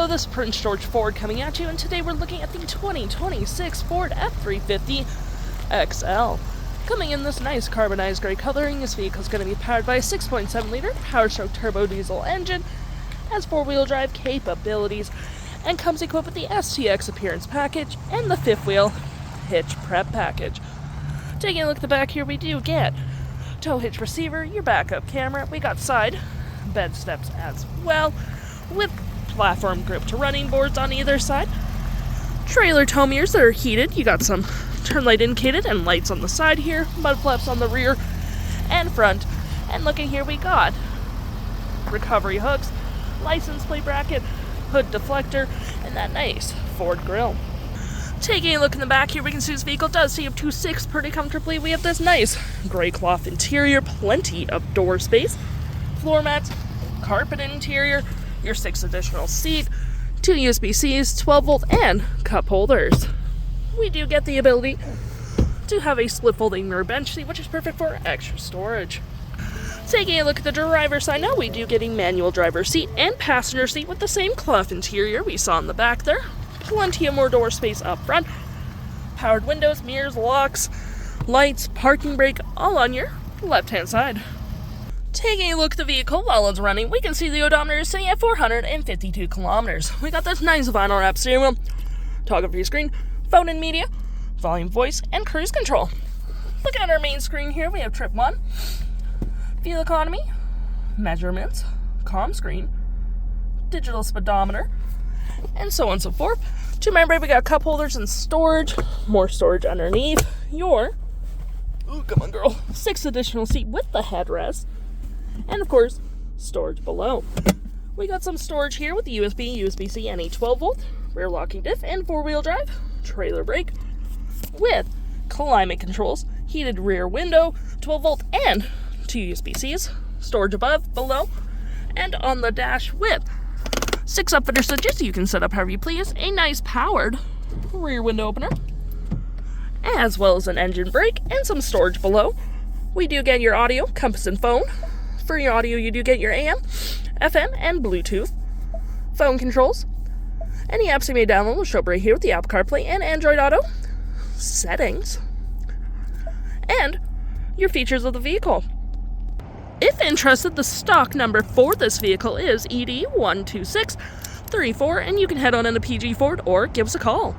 Hello, this is Prince George Ford coming at you, and today we're looking at the 2026 Ford F-350 XL. Coming in this nice carbonized gray coloring, this vehicle is going to be powered by a 6.7-liter Power-Stroke turbo diesel engine, has four-wheel drive capabilities, and comes equipped with the STX Appearance Package and the fifth wheel Hitch Prep Package. Taking a look at the back here, we do get tow hitch receiver, your backup camera, we got side bed steps as well, with platform grip to running boards on either side. Trailer tow mirrors that are heated. You got some turn light indicated and lights on the side here, mud flaps on the rear and front. And looking here, we got recovery hooks, license plate bracket, hood deflector, and that nice Ford grille. Taking a look in the back here, we can see this vehicle does seat up to 6 pretty comfortably. We have this nice gray cloth interior, plenty of door space, floor mats, carpet interior, your 6 additional seat, 2 USB-Cs, 12-volt, and cup holders. We do get the ability to have a split folding rear bench seat, which is perfect for extra storage. Taking a look at the driver's side now, we do get a manual driver's seat and passenger seat with the same cloth interior we saw in the back there. Plenty of more door space up front. Powered windows, mirrors, locks, lights, parking brake, all on your left-hand side. Taking a look at the vehicle while it's running, we can see the odometer is sitting at 452 kilometers. We got this nice vinyl wrap steering wheel, toggle for your screen, phone and media, volume, voice, and cruise control. Looking at our main screen here, we have trip 1, fuel economy, measurements, comm screen, digital speedometer, and so on and so forth. To remember, we got cup holders and storage, more storage underneath your, ooh, come on girl, 6 additional seat with the headrest. And of course, storage below. We got some storage here with the USB, USB-C, and a 12-volt rear locking diff and 4-wheel drive trailer brake with climate controls, heated rear window, 12-volt, and 2 USB-Cs. Storage above, below, and on the dash with 6 upfitter switches you can set up however you please, a nice powered rear window opener, as well as an engine brake and some storage below. We do get your audio, compass, and phone. For your audio, you do get your AM, FM, and Bluetooth. Phone controls. Any apps you may download will show up right here with the Apple CarPlay and Android Auto. Settings. And your features of the vehicle. If interested, the stock number for this vehicle is ED12634, and you can head on into PG Ford or give us a call.